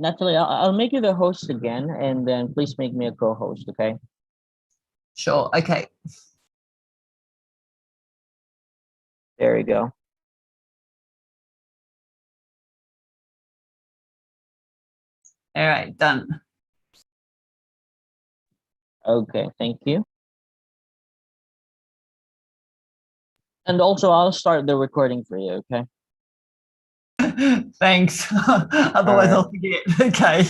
Natalie, I'll make you the host again, and then please make me a co-host, okay? Sure. Okay. There you go. All right, done. Okay, thank you. And also, I'll start the recording for you, okay? Thanks. Otherwise, I'll forget. Okay.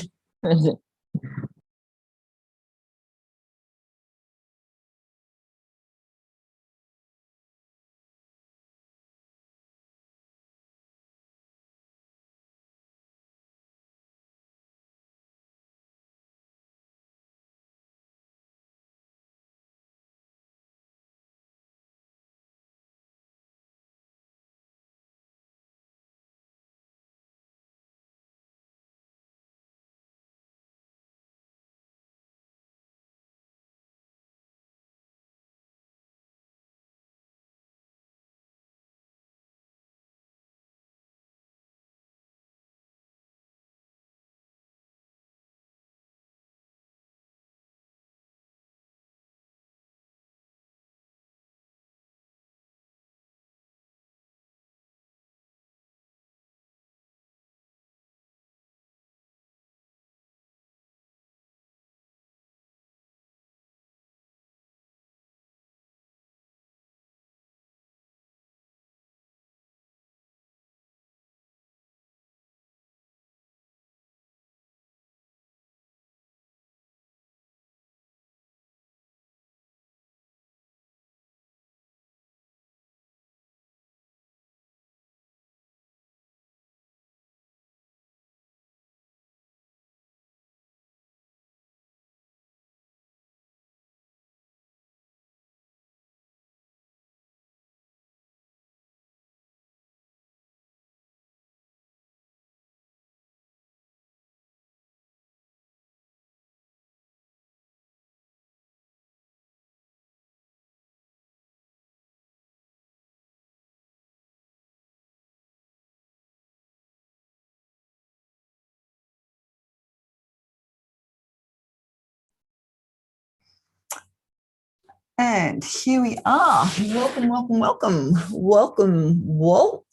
And here we are. Welcome, welcome, welcome. Welcome, Walt.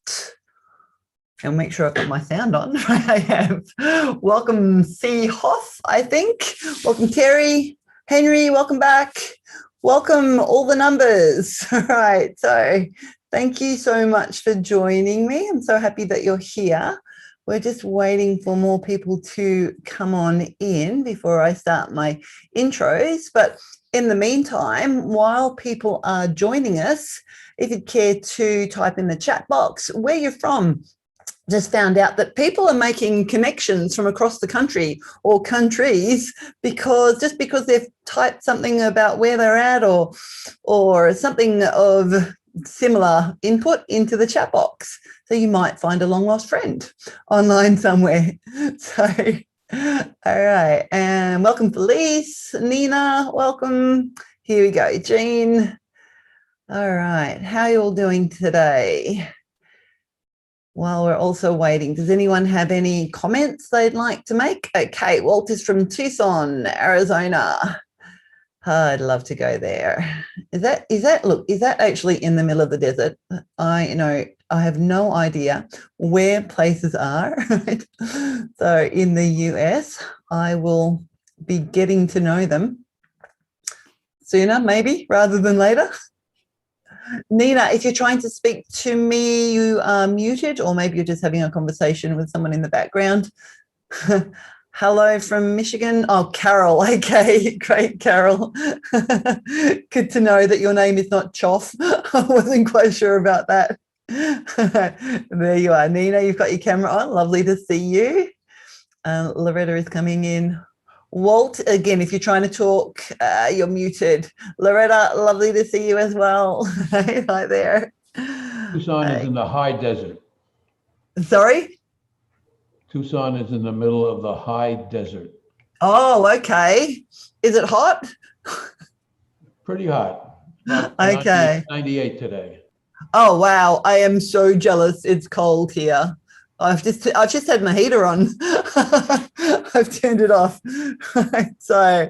I'll make sure I've got my sound on. I have. Welcome, C. Hoff, I think. Welcome, Terry. Henry, welcome back. Welcome, all the numbers. All right. So thank you so much for joining me. I'm so happy that you're here. We're just waiting for more people to come on in before I start my intros. But in the meantime, while people are joining us, if you'd care to type in the chat box where you're from. Just found out that people are making connections from across the country or countries because they've typed something about where they're at or something of similar input into the chat box. So you might find a long lost friend online somewhere. So, all right. And welcome, Felice, Nina, welcome. Here we go, Jean. All right. How are you all doing today? While we're also waiting, does anyone have any comments they'd like to make? Okay, Walt is from Tucson, Arizona. I'd love to go there. Is that actually in the middle of the desert? I have no idea where places are. Right? So in the US, I will be getting to know them sooner, maybe, rather than later. Nina, if you're trying to speak to me, you are muted, or maybe you're just having a conversation with someone in the background. Hello from Michigan. Oh, Carol. Okay, great, Carol. Good to know that your name is not Choff. I wasn't quite sure about that. There you are, Nina. You've got your camera on. Lovely to see you. Loretta is coming in. Walt, again, if you're trying to talk, you're muted. Loretta, lovely to see you as well. Hi there. Tucson is in the high desert. Sorry? Tucson is in the middle of the high desert. Oh, okay. Is it hot? Pretty hot. Okay. 98 today. Oh, wow. I am so jealous. It's cold here. I've just had my heater on. I've turned it off. So,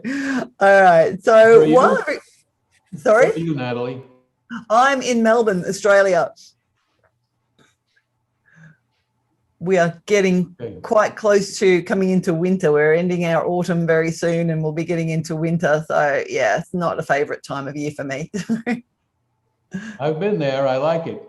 all right. So, Where are you? Sorry? Where are you, Natalie? I'm in Melbourne, Australia. We are getting Okay. quite close to coming into winter. We're ending our autumn very soon and we'll be getting into winter. So, yeah, it's not a favorite time of year for me. I've been there. I like it.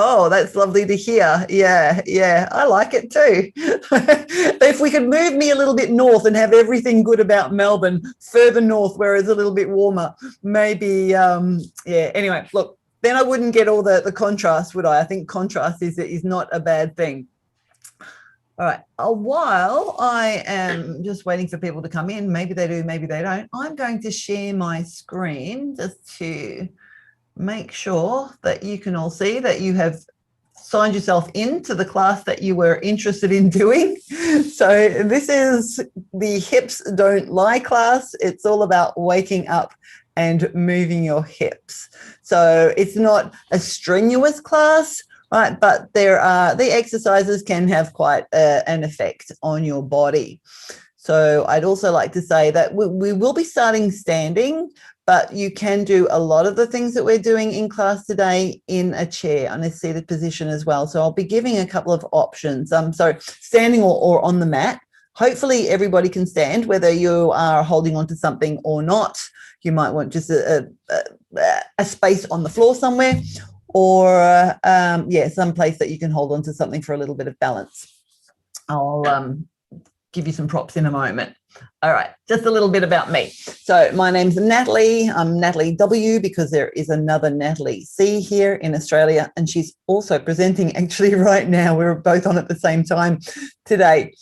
Oh, that's lovely to hear. Yeah, I like it too. If we could move me a little bit north and have everything good about Melbourne, further north where it's a little bit warmer, maybe, yeah. Anyway, look, then I wouldn't get all the contrast, would I? I think contrast is not a bad thing. All right, while I am just waiting for people to come in, maybe they do, maybe they don't, I'm going to share my screen just to make sure that you can all see that you have signed yourself into the class that you were interested in doing. So this is the Hips Don't Lie class. It's all about waking up and moving your hips. So it's not a strenuous class, right? But the exercises can have quite an effect on your body. So I'd also like to say that we will be starting standing, but you can do a lot of the things that we're doing in class today in a chair, on a seated position as well. So I'll be giving a couple of options. So standing or on the mat. Hopefully everybody can stand, whether you are holding onto something or not. You might want just a space on the floor somewhere, or yeah, some place that you can hold onto something for a little bit of balance. I'll give you some props in a moment. All right, just a little bit about me. So my name's Natalie. I'm Natalie W because there is another Natalie C here in Australia, and she's also presenting actually right now. We're both on at the same time today.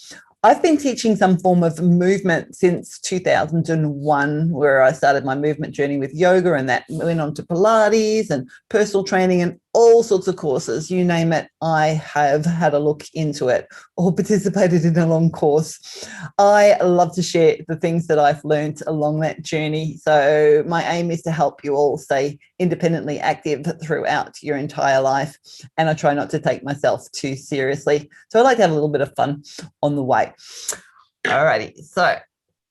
I've been teaching some form of movement since 2001, where I started my movement journey with yoga, and that went on to Pilates and personal training and all sorts of courses. You name it, I have had a look into it or participated in a long course. I love to share the things that I've learned along that journey. So my aim is to help you all stay independently active throughout your entire life. And I try not to take myself too seriously. So I like to have a little bit of fun on the way. All righty, so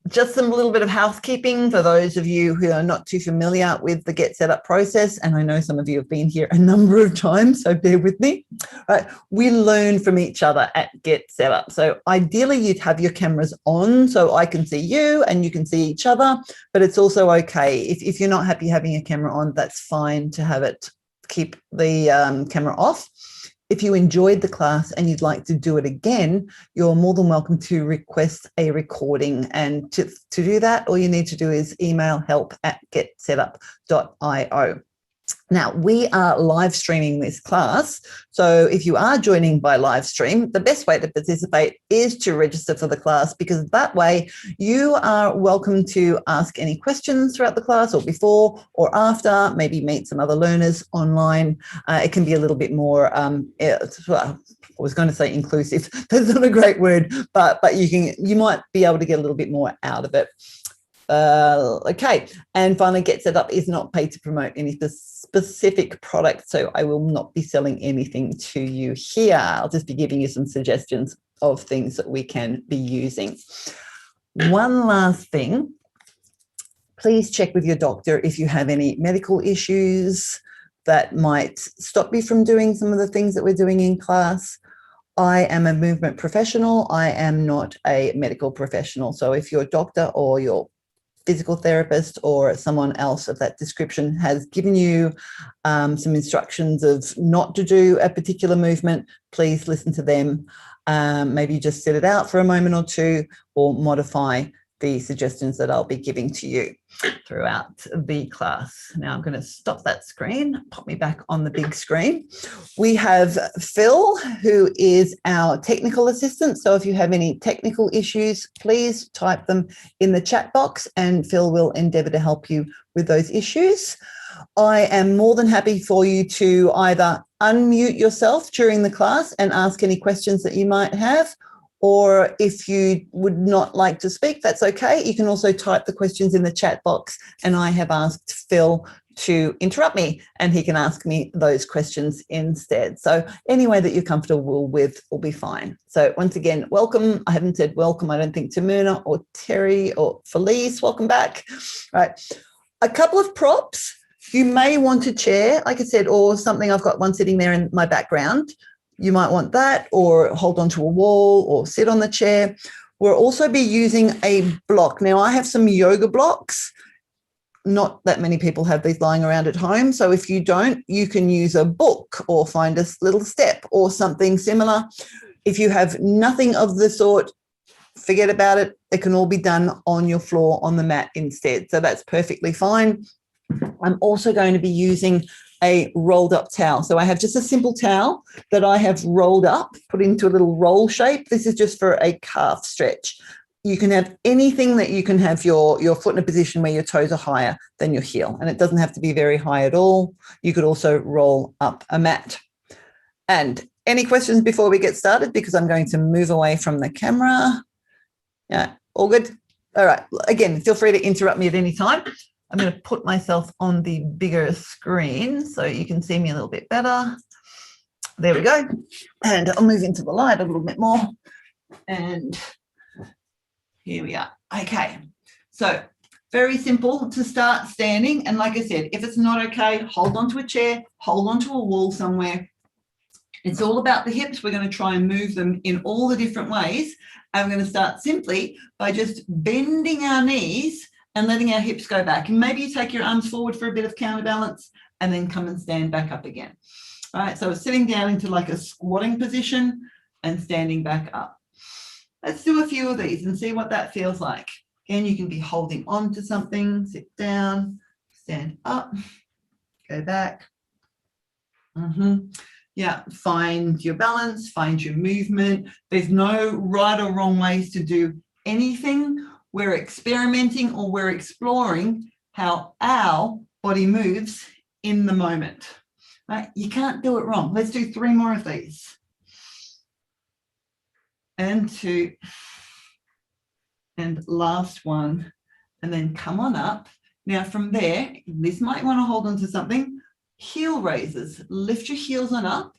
just some little bit of housekeeping for those of you who are not too familiar with the Get Set Up process, and I know some of you have been here a number of times, so bear with me. All right, we learn from each other at Get Set Up. So ideally you'd have your cameras on so I can see you and you can see each other, but it's also okay. If you're not happy having a camera on, that's fine to have it, keep the camera off. If you enjoyed the class and you'd like to do it again, you're more than welcome to request a recording. And to do that, all you need to do is email help@getsetup.io. Now, we are live streaming this class. So if you are joining by live stream, the best way to participate is to register for the class, because that way you are welcome to ask any questions throughout the class or before or after, maybe meet some other learners online. It can be a little bit more, well, I was going to say inclusive. That's not a great word, but you might be able to get a little bit more out of it. Okay, and finally, Get Set Up is not paid to promote any specific product, so I will not be selling anything to you here. I'll just be giving you some suggestions of things that we can be using. One last thing, please check with your doctor if you have any medical issues that might stop you from doing some of the things that we're doing in class. I am a movement professional. I am not a medical professional. So if your doctor or your physical therapist or someone else of that description has given you some instructions of not to do a particular movement, please listen to them. Maybe just sit it out for a moment or two, or modify the suggestions that I'll be giving to you throughout the class. Now I'm going to stop that screen, pop me back on the big screen. We have Phil, who is our technical assistant. So if you have any technical issues, please type them in the chat box and Phil will endeavour to help you with those issues. I am more than happy for you to either unmute yourself during the class and ask any questions that you might have, or if you would not like to speak, that's okay. You can also type the questions in the chat box, and I have asked Phil to interrupt me and he can ask me those questions instead. So any way that you're comfortable with will be fine. So once again, welcome. I haven't said welcome, I don't think, to Myrna or Terry or Felice. Welcome back. All right. A couple of props. You may want a chair, like I said, or something. I've got one sitting there in my background. You might want that, or hold onto a wall or sit on the chair. We'll also be using a block. Now, I have some yoga blocks. Not that many people have these lying around at home. So if you don't, you can use a book or find a little step or something similar. If you have nothing of the sort, forget about it. It can all be done on your floor on the mat instead. So that's perfectly fine. I'm also going to be using a rolled up towel. So I have just a simple towel that I have rolled up, put into a little roll shape. This is just for a calf stretch. You can have anything that you can have your foot in a position where your toes are higher than your heel. And it doesn't have to be very high at all. You could also roll up a mat. And any questions before we get started? Because I'm going to move away from the camera. Yeah, all good? All right. Again, feel free to interrupt me at any time. I'm going to put myself on the bigger screen so you can see me a little bit better. There we go. And I'll move into the light a little bit more. And here we are. Okay. So very simple to start standing. And like I said, if it's not okay, hold on to a chair, hold on to a wall somewhere. It's all about the hips. We're going to try and move them in all the different ways. And we're going to start simply by just bending our knees and letting our hips go back. And maybe you take your arms forward for a bit of counterbalance and then come and stand back up again. All right, so sitting down into like a squatting position and standing back up. Let's do a few of these and see what that feels like. Again, you can be holding on to something, sit down, stand up, go back. Yeah, find your balance, find your movement. There's no right or wrong ways to do anything. We're experimenting or we're exploring how our body moves in the moment. Right? You can't do it wrong. Let's do 3 more of these. And 2. And last one. And then come on up. Now from there, this might want to hold on to something. Heel raises. Lift your heels on up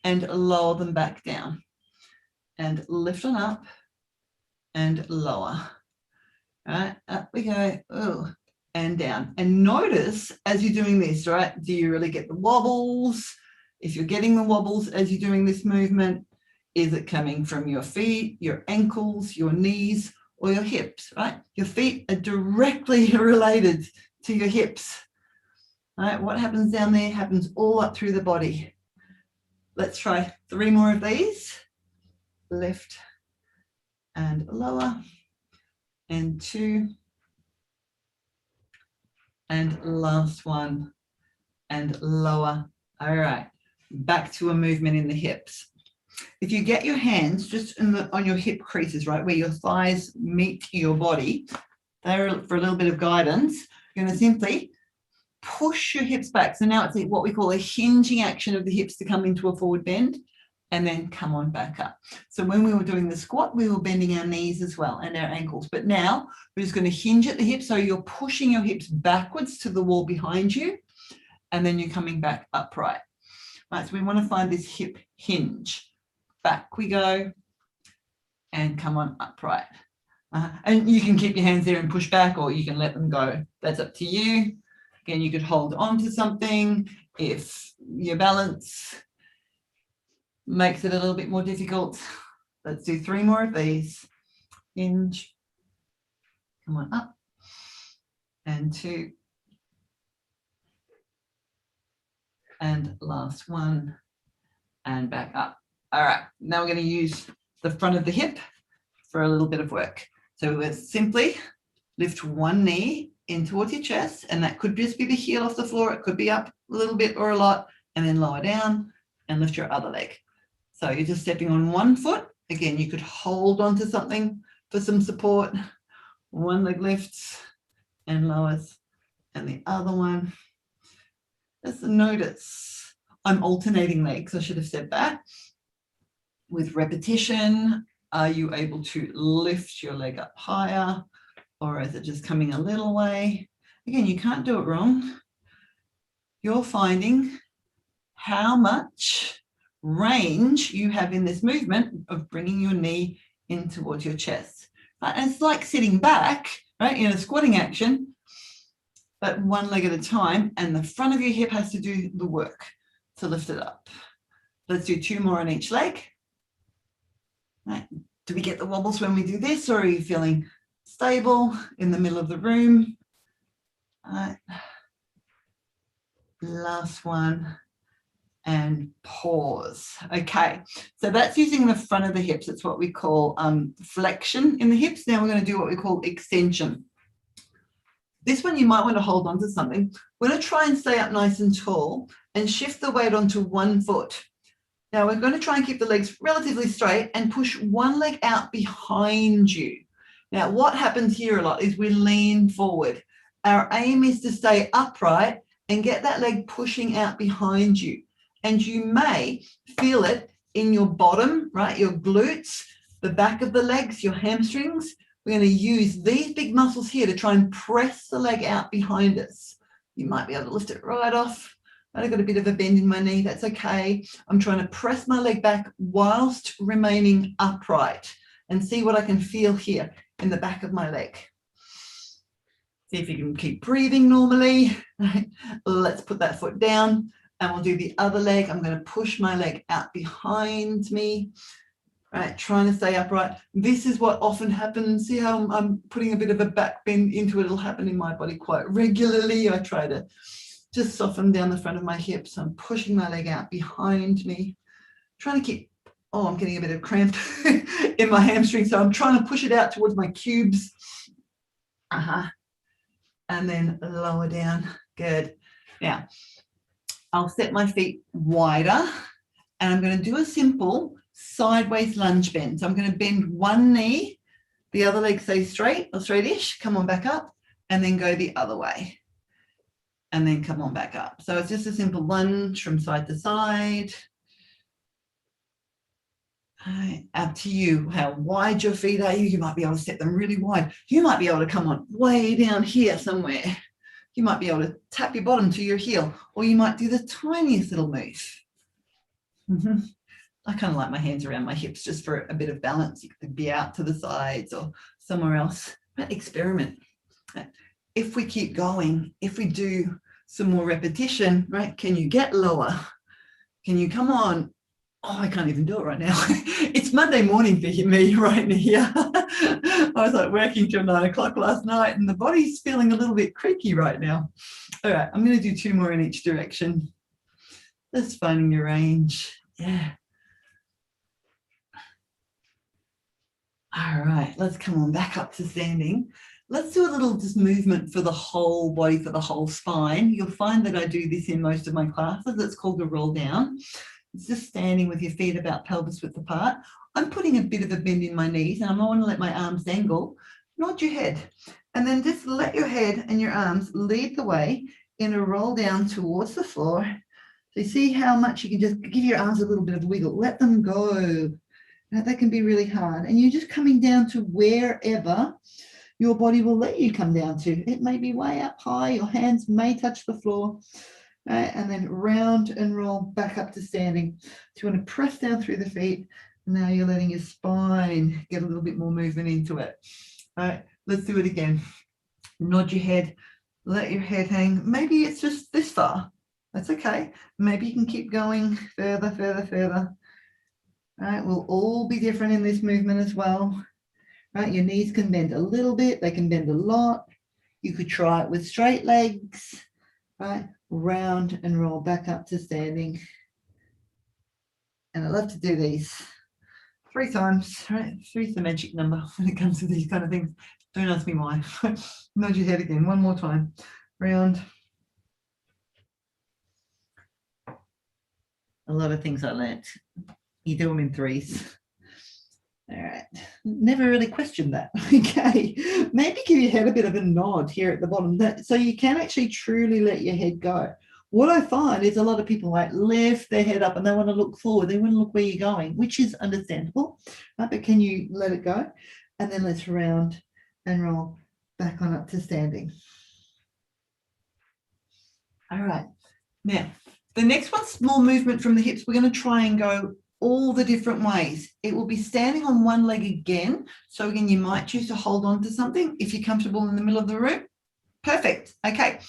and lower them back down. And lift on up and lower. Right, up we go, oh, and down. And notice as you're doing this, right, do you really get the wobbles? If you're getting the wobbles as you're doing this movement, is it coming from your feet, your ankles, your knees, or your hips, right? Your feet are directly related to your hips. Right, what happens down there happens all up through the body. Let's try 3 more of these. Lift and lower. And 2, and last one, and lower. All right, back to a movement in the hips. If you get your hands just on your hip creases, right, where your thighs meet your body, they're for a little bit of guidance. You're going to simply push your hips back. So now it's what we call a hinging action of the hips to come into a forward bend. And then come on back up. So when we were doing the squat, we were bending our knees as well and our ankles. But now we're just going to hinge at the hips. So you're pushing your hips backwards to the wall behind you. And then you're coming back upright. Right, so we want to find this hip hinge. Back we go. And come on upright. And you can keep your hands there and push back, or you can let them go. That's up to you. Again, you could hold on to something if your balance makes it a little bit more difficult. Let's do 3 more of these. Hinge. Come on up. And 2. And last one. And back up. All right. Now we're going to use the front of the hip for a little bit of work. So we'll simply lift one knee in towards your chest. And that could just be the heel off the floor. It could be up a little bit or a lot. And then lower down and lift your other leg. So you're just stepping on one foot. Again, you could hold on to something for some support. One leg lifts and lowers, and the other one. Just notice I'm alternating legs. I should have said that. With repetition, are you able to lift your leg up higher, or is it just coming a little way? Again, you can't do it wrong. you're finding how much range you have in this movement of bringing your knee in towards your chest. Right? And it's like sitting back, right, in a squatting action, but one leg at a time, and the front of your hip has to do the work to lift it up. Let's do 2 more on each leg. Right. Do we get the wobbles when we do this, or are you feeling stable in the middle of the room? All right. Last one. And pause. Okay, so that's using the front of the hips. It's what we call flexion in the hips. Now we're going to do what we call extension. This one you might want to hold on to something. We're going to try and stay up nice and tall and shift the weight onto one foot. Now we're going to try and keep the legs relatively straight and push one leg out behind you. Now what happens here a lot is we lean forward. Our aim is to stay upright and get that leg pushing out behind you. And you may feel it in your bottom, right? Your glutes, the back of the legs, your hamstrings. We're going to use these big muscles here to try and press the leg out behind us. You might be able to lift it right off. I've got a bit of a bend in my knee. That's okay. I'm trying to press my leg back whilst remaining upright and see what I can feel here in the back of my leg. See if you can keep breathing normally. Let's put that foot down. And we'll do the other leg. I'm going to push my leg out behind me, right? Trying to stay upright. This is what often happens. See how I'm putting a bit of a back bend into it. It'll happen in my body quite regularly. I try to just soften down the front of my hips. I'm pushing my leg out behind me, trying to keep, I'm getting a bit of cramp in my hamstring. So I'm trying to push it out towards my cubes. And then lower down. Good. Now, I'll set my feet wider and I'm going to do a simple sideways lunge bend. So I'm going to bend one knee, the other leg stays straight or straightish, come on back up, and then go the other way. And then come on back up. So it's just a simple lunge from side to side. All right, up to you, how wide your feet are. You might be able to set them really wide. You might be able to come on way down here somewhere. You might be able to tap your bottom to your heel, or you might do the tiniest little move. I kind of like my hands around my hips just for a bit of balance. You could be out to the sides or somewhere else. But experiment. If we keep going, if we do some more repetition, right, can you get lower? Can you come on? Oh, I can't even do it right now. It's Monday morning for me right here. I was like working till 9 o'clock last night and the body's feeling a little bit creaky right now. All right, I'm going to do 2 more in each direction. Just finding your range. Yeah. All right, let's come on back up to standing. Let's do a little just movement for the whole body, for the whole spine. You'll find that I do this in most of my classes. It's called a roll down. It's just standing with your feet about pelvis width apart. I'm putting a bit of a bend in my knees and I want to let my arms dangle. Nod your head and then just let your head and your arms lead the way in a roll down towards the floor. So you see how much you can just give your arms a little bit of wiggle. Let them go. Now, that can be really hard. And you're just coming down to wherever your body will let you come down to. It may be way up high. Your hands may touch the floor. Right, and then round and roll back up to standing. So you want to press down through the feet. Now you're letting your spine get a little bit more movement into it. All right, let's do it again. Nod your head, let your head hang. Maybe it's just this far. That's okay. Maybe you can keep going further, further, further. All right, we'll all be different in this movement as well. Right, your knees can bend a little bit. They can bend a lot. You could try it with straight legs. Right, round and roll back up to standing. And I love to do these 3 times, right? 3's the magic number when it comes to these kind of things. Don't ask me why. Nod your head again, 1 more time. Round. A lot of things I learnt. You do them in 3s. All right, never really questioned that. Okay, maybe give your head a bit of a nod here at the bottom, so you can actually truly let your head go. What I find is a lot of people like lift their head up and they want to look forward. They want to look where you're going, which is understandable, right? But can you let it go? And then let's round and roll back on up to standing. All right, Now, the next one's small movement from the hips. We're going to try and go all the different ways. It will be standing on one leg again. So again, you might choose to hold on to something if you're comfortable in the middle of the room. Perfect. Okay.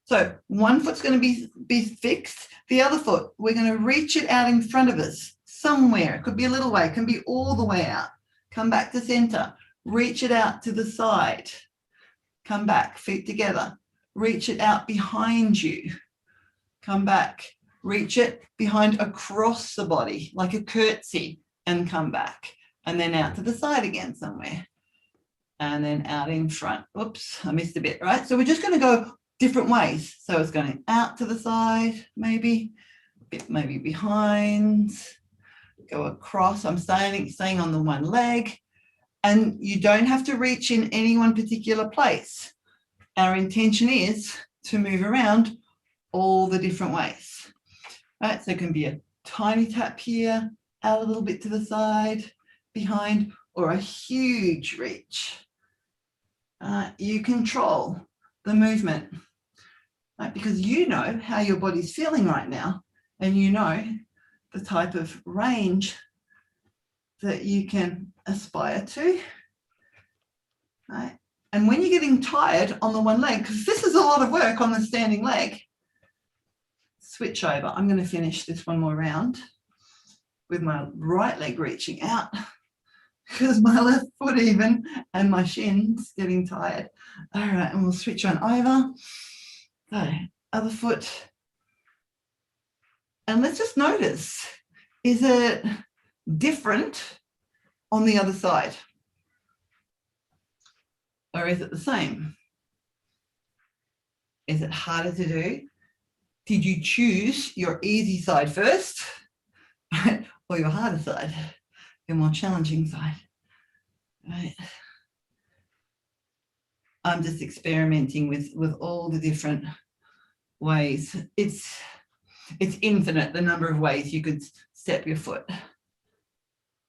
So one foot's going to be fixed. The other foot, we're going to reach it out in front of us somewhere. It could be a little way. It can be all the way out. Come back to center. Reach it out to the side. Come back, feet together. Reach it out behind you. Come back. Reach it behind across the body, like a curtsy, and come back. And then out to the side again somewhere. And then out in front. Oops, I missed a bit, right? So we're just going to go different ways. So it's going out to the side, maybe, a bit maybe behind, go across. I'm staying on the one leg. And you don't have to reach in any one particular place. Our intention is to move around all the different ways. Right, so it can be a tiny tap here, out a little bit to the side, behind, or a huge reach. You control the movement, right? Because you know how your body's feeling right now, and you know the type of range that you can aspire to. Right? And when you're getting tired on the one leg, because this is a lot of work on the standing leg, switch over. I'm going to finish this one more round with my right leg reaching out because my left foot even and my shins getting tired. All right, and we'll switch on over. So, other foot. And let's just notice, is it different on the other side? Or is it the same? Is it harder to do? Did you choose your easy side first, right? Or your harder side, your more challenging side, right? I'm just experimenting with all the different ways. It's infinite, the number of ways you could step your foot.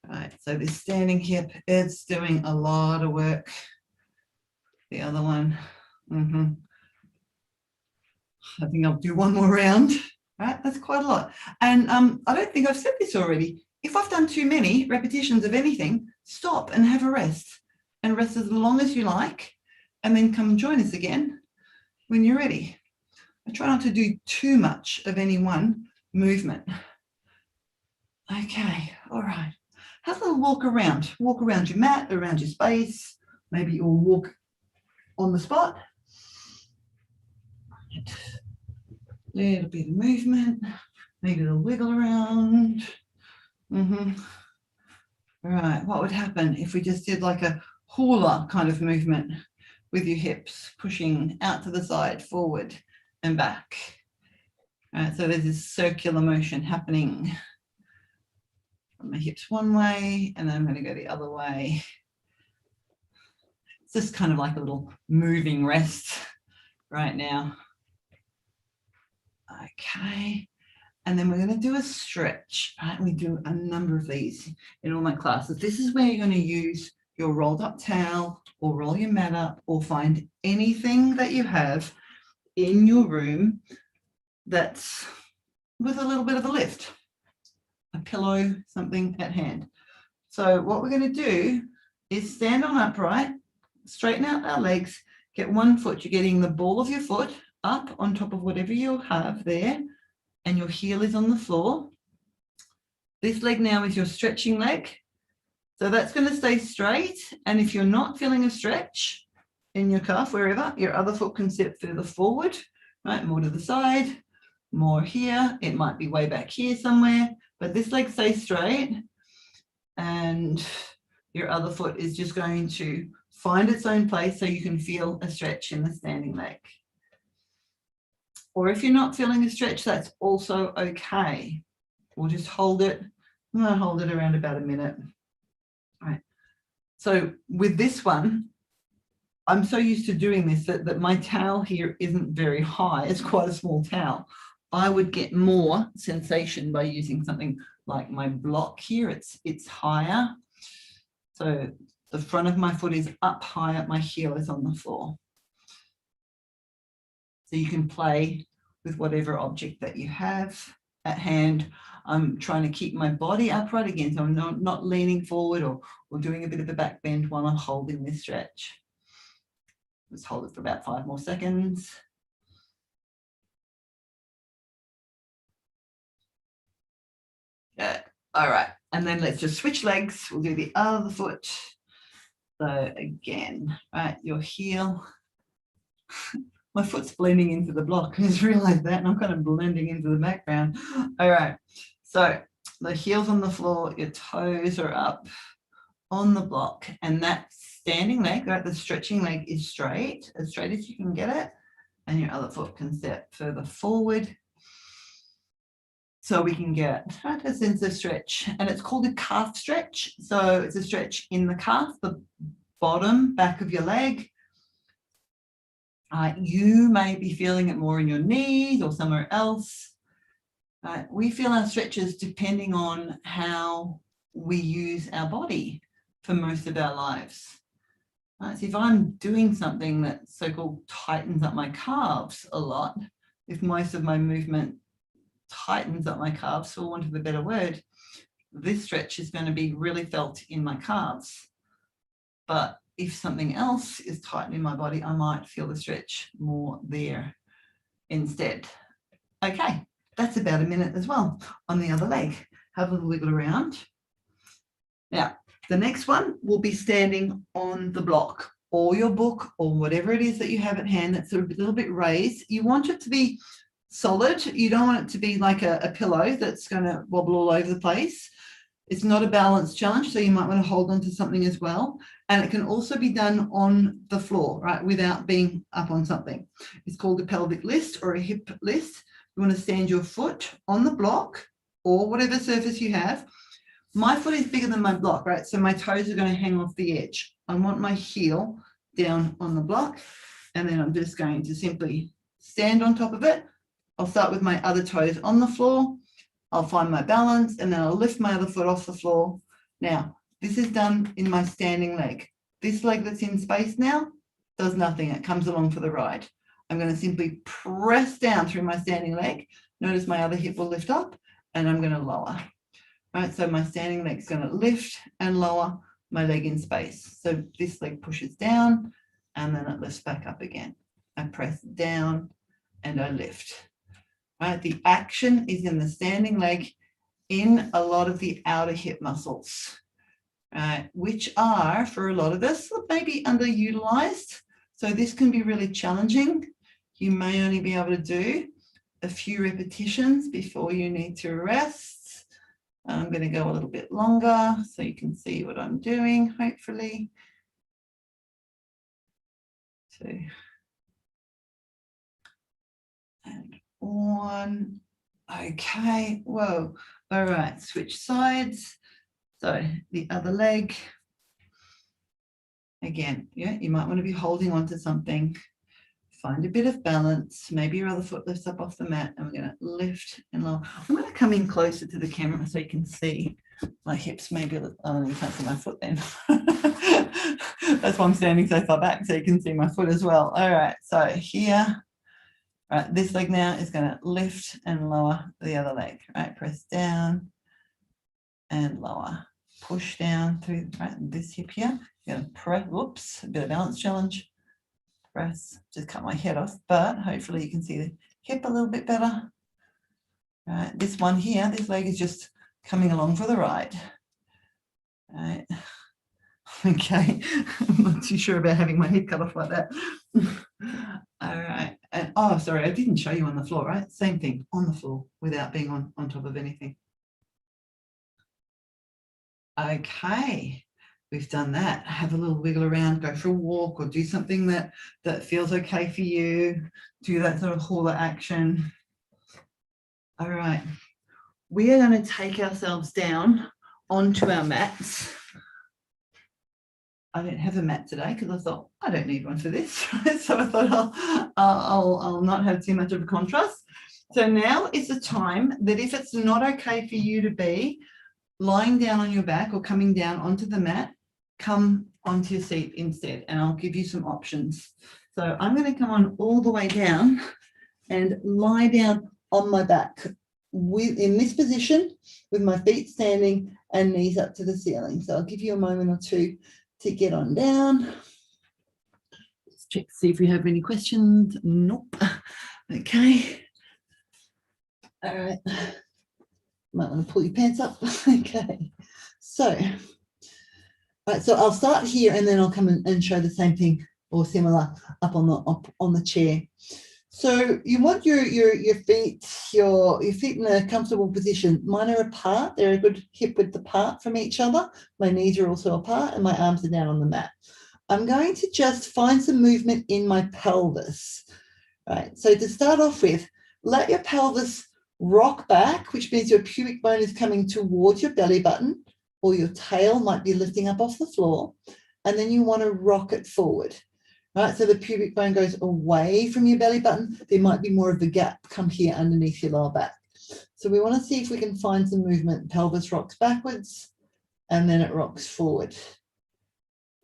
Right, so this standing hip, it's doing a lot of work. The other one, I think I'll do one more round, right? That's quite a lot. And I don't think I've said this already. If I've done too many repetitions of anything, stop and have a rest, and rest as long as you like, and then come join us again when you're ready. I try not to do too much of any one movement. Okay, all right. Have a walk around your mat, around your space. Maybe you'll walk on the spot. Little bit of movement, maybe a little wiggle around. All right, what would happen if we just did like a hula kind of movement with your hips pushing out to the side, forward and back? All right, so there's this circular motion happening. My hips one way, and then I'm going to go the other way. It's just kind of like a little moving rest right now. Okay, and then we're going to do a stretch. Right? We do a number of these in all my classes. This is where you're going to use your rolled up towel or roll your mat up or find anything that you have in your room that's with a little bit of a lift. A pillow, something at hand. So what we're going to do is stand on upright, straighten out our legs, get one foot. You're getting the ball of your foot up on top of whatever you have there, and your heel is on the floor. This leg now is your stretching leg. So that's going to stay straight. And if you're not feeling a stretch in your calf, wherever, your other foot can sit further forward, right? More to the side, more here. It might be way back here somewhere. But this leg stays straight, and your other foot is just going to find its own place so you can feel a stretch in the standing leg. Or if you're not feeling a stretch, that's also okay. We'll just hold it. I'm going to hold it around about a minute. All right. So with this one, I'm so used to doing this that my towel here isn't very high. It's quite a small towel. I would get more sensation by using something like my block here. It's higher. So the front of my foot is up higher, my heel is on the floor. So you can play with whatever object that you have at hand. I'm trying to keep my body upright again, so I'm not leaning forward or doing a bit of a back bend while I'm holding this stretch. Let's hold it for about 5 more seconds. Good. All right, and then let's just switch legs. We'll do the other foot. So again, right, your heel. My foot's blending into the block. I just realized that, and I'm kind of blending into the background. All right, so the heel's on the floor, your toes are up on the block, and that standing leg, right, the stretching leg is straight as you can get it, and your other foot can step further forward. So we can get a sense of stretch, and it's called a calf stretch. So it's a stretch in the calf, the bottom back of your leg. You may be feeling it more in your knees or somewhere else. We feel our stretches depending on how we use our body for most of our lives. So if I'm doing something that so-called tightens up my calves a lot, if most of my movement tightens up my calves, for want of a better word, this stretch is going to be really felt in my calves. But if something else is tightening my body, I might feel the stretch more there instead. Okay, that's about a minute as well. On the other leg, have a little wiggle around. Now, the next one will be standing on the block or your book or whatever it is that you have at hand that's sort of a little bit raised. You want it to be solid. You don't want it to be like a pillow that's going to wobble all over the place. It's not a balance challenge, so you might want to hold on to something as well. And it can also be done on the floor, right, without being up on something. It's called a pelvic list or a hip list. You want to stand your foot on the block or whatever surface you have. My foot is bigger than my block, right? So my toes are going to hang off the edge. I want my heel down on the block, and then I'm just going to simply stand on top of it. I'll start with my other toes on the floor. I'll find my balance, and then I'll lift my other foot off the floor. Now, this is done in my standing leg. This leg that's in space now does nothing. It comes along for the ride. I'm going to simply press down through my standing leg. Notice my other hip will lift up, and I'm going to lower. All right, so my standing leg is going to lift and lower my leg in space. So this leg pushes down, and then it lifts back up again. I press down, and I lift. Right, the action is in the standing leg in a lot of the outer hip muscles, which are, for a lot of us, maybe underutilized. So this can be really challenging. You may only be able to do a few repetitions before you need to rest. I'm going to go a little bit longer so you can see what I'm doing, hopefully. So, and one. Okay, whoa. All right, switch sides. So the other leg. Again, yeah, you might want to be holding on to something. Find a bit of balance. Maybe your other foot lifts up off the mat, and we're going to lift and lower. I'm going to come in closer to the camera so you can see my hips. Maybe, oh, you can't see my foot then. That's why I'm standing so far back, so you can see my foot as well. All right, so here. All right, this leg now is going to lift and lower the other leg. Right, press down and lower. Push down through this hip here. You're going to press, whoops, a bit of balance challenge. Press, just cut my head off, but hopefully you can see the hip a little bit better. Right, this one here, this leg is just coming along for the ride. Right. Okay, I'm not too sure about having my head cut off like that. All right, and oh, sorry, I didn't show you on the floor, right? Same thing, on the floor without being on top of anything. Okay, we've done that. Have a little wiggle around, go for a walk, or do something that feels okay for you. Do that sort of hula action. All right, we are going to take ourselves down onto our mats. I didn't have a mat today because I thought I don't need one for this. So I thought I'll not have too much of a contrast. So now is the time that if it's not okay for you to be lying down on your back or coming down onto the mat, come onto your seat instead, and I'll give you some options. So I'm going to come on all the way down and lie down on my back in this position with my feet standing and knees up to the ceiling. So I'll give you a moment or two to get on down. Let's check to see if we have any questions. Nope. Okay. All right. Might want to pull your pants up. Okay. So, all right, so I'll start here and then I'll come and show the same thing or similar up on the chair. So you want your feet in a comfortable position. Mine are apart. They're a good hip width apart from each other. My knees are also apart and my arms are down on the mat. I'm going to just find some movement in my pelvis. Right. So to start off with, let your pelvis rock back, which means your pubic bone is coming towards your belly button, or your tail might be lifting up off the floor. And then you want to rock it forward. Right, so the pubic bone goes away from your belly button. There might be more of a gap come here underneath your lower back. So we want to see if we can find some movement. Pelvis rocks backwards and then it rocks forward.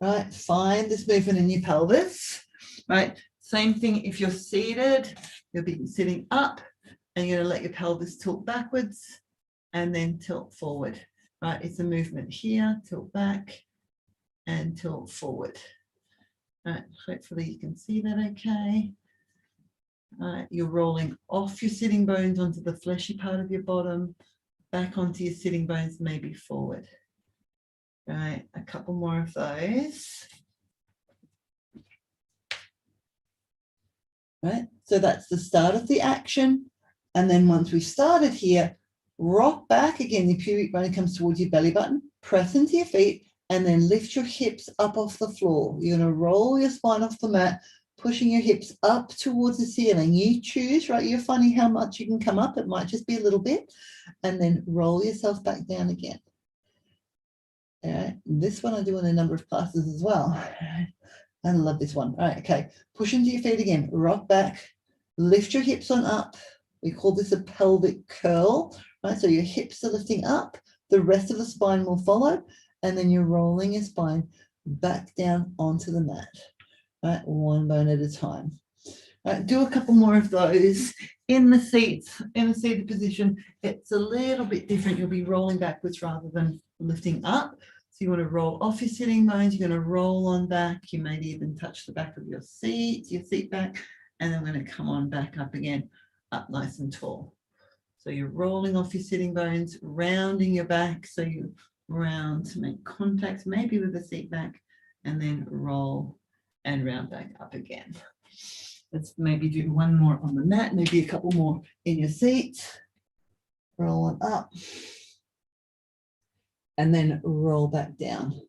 Right, find this movement in your pelvis. Right, same thing if you're seated, you'll be sitting up and you're going to let your pelvis tilt backwards and then tilt forward. Right, it's a movement here, tilt back and tilt forward. Right, hopefully you can see that okay. You're rolling off your sitting bones onto the fleshy part of your bottom, back onto your sitting bones, maybe forward. Right, a couple more of those. Right, so that's the start of the action. And then once we've started here, rock back again, your pubic bone comes towards your belly button, press into your feet, and then lift your hips up off the floor. You're going to roll your spine off the mat, pushing your hips up towards the ceiling. You choose, right? You're finding how much you can come up. It might just be a little bit. And then roll yourself back down again. All right. This one I do in a number of classes as well. I love this one. All right. Okay. Push into your feet again. Rock back. Lift your hips on up. We call this a pelvic curl. Right. So your hips are lifting up. The rest of the spine will follow. And then you're rolling your spine back down onto the mat, right? One bone at a time. Right, do a couple more of those in the seated position. It's a little bit different. You'll be rolling backwards rather than lifting up. So you want to roll off your sitting bones. You're going to roll on back. You maybe even touch the back of your seat back, and then we're going to come on back up again, up nice and tall. So you're rolling off your sitting bones, rounding your back. So you round to make contact, maybe with the seat back, and then roll and round back up again. Let's maybe do one more on the mat, maybe a couple more in your seat. Roll on up and then roll back down.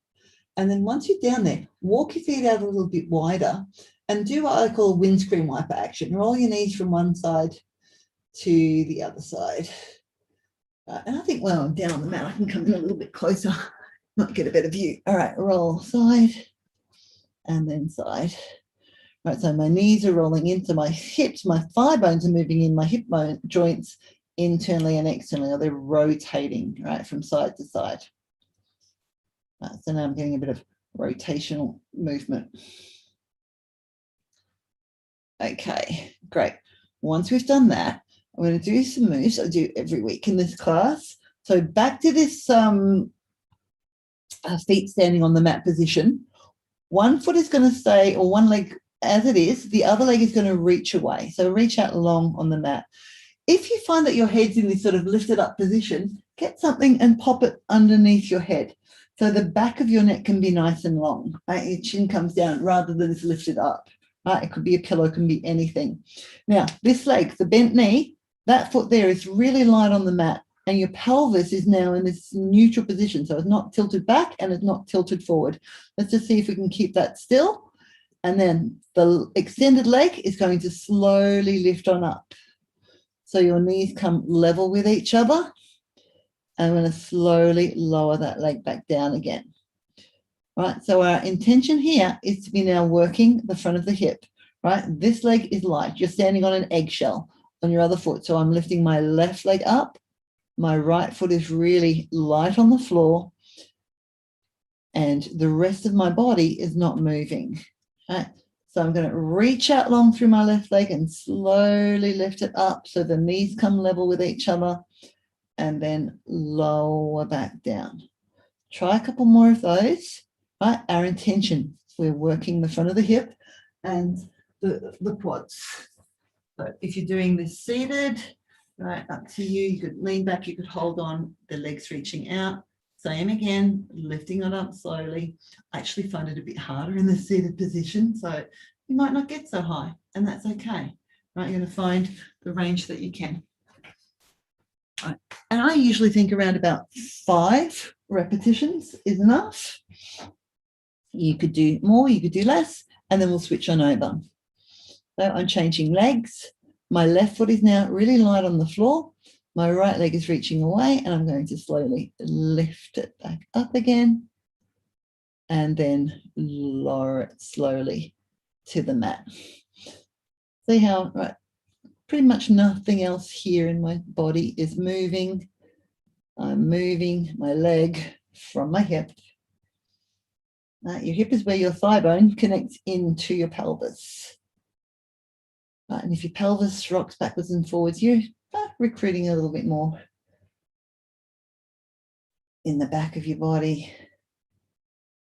And then once you're down there, walk your feet out a little bit wider and do what I call a windscreen wiper action. Roll your knees from one side to the other side. And I think while I'm down on the mat, I can come in a little bit closer, might get a better view. All right, roll side and then side. Right, so my knees are rolling into my hips, my thigh bones are moving in, my hip bone joints internally and externally, or they're rotating, right, from side to side. Right, so now I'm getting a bit of rotational movement. Okay, great. Once we've done that, I'm going to do some moves I do every week in this class. So back to this feet standing on the mat position. One foot is going to stay, or one leg as it is, the other leg is going to reach away. So reach out long on the mat. If you find that your head's in this sort of lifted up position, get something and pop it underneath your head. So the back of your neck can be nice and long, right? Your chin comes down rather than it's lifted up. Right? It could be a pillow, it can be anything. Now, this leg, the bent knee, that foot there is really light on the mat, and your pelvis is now in this neutral position. So it's not tilted back and it's not tilted forward. Let's just see if we can keep that still. And then the extended leg is going to slowly lift on up. So your knees come level with each other. And I'm going to slowly lower that leg back down again. Right, so our intention here is to be now working the front of the hip. Right, this leg is light. You're standing on an eggshell on your other foot. So I'm lifting my left leg up. My right foot is really light on the floor. And the rest of my body is not moving. Right? So I'm going to reach out long through my left leg and slowly lift it up so the knees come level with each other, and then lower back down. Try a couple more of those, right? Our intention, we're working the front of the hip and the quads. So if you're doing this seated, right, up to you, you could lean back, you could hold on, the legs reaching out. Same again, lifting it up slowly. I actually find it a bit harder in the seated position, so you might not get so high, and that's okay, right? You're going to find the range that you can. Right. And I usually think around about 5 repetitions is enough. You could do more, you could do less, and then we'll switch on over. So I'm changing legs. My left foot is now really light on the floor. My right leg is reaching away, and I'm going to slowly lift it back up again and then lower it slowly to the mat. See how, right, pretty much nothing else here in my body is moving. I'm moving my leg from my hip. Your hip is where your thigh bone connects into your pelvis. Right, and if your pelvis rocks backwards and forwards, you're recruiting a little bit more in the back of your body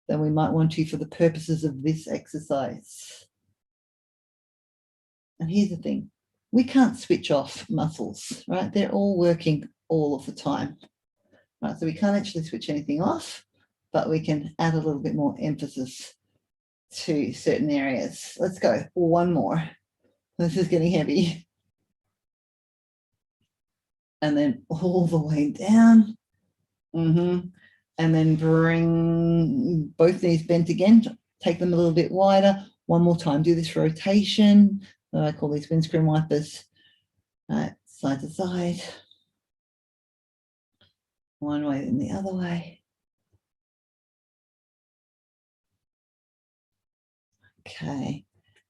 than we might want to for the purposes of this exercise. And here's the thing, we can't switch off muscles, right? They're all working all of the time, right? So we can't actually switch anything off, but we can add a little bit more emphasis to certain areas. Let's go, one more. This is getting heavy. And then all the way down. And then bring both knees bent again. Take them a little bit wider. One more time. Do this rotation. I call these windscreen wipers. Side to side. One way then the other way. Okay.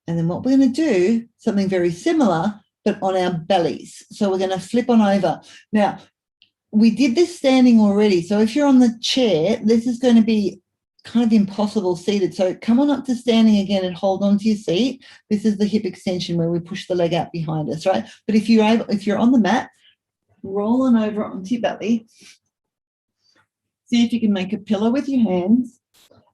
And then what we're going to do, something very similar, but on our bellies. So we're going to flip on over. Now, we did this standing already. So if you're on the chair, this is going to be kind of impossible seated. So come on up to standing again and hold on to your seat. This is the hip extension where we push the leg out behind us, right? But if you're on the mat, roll on over onto your belly. See if you can make a pillow with your hands.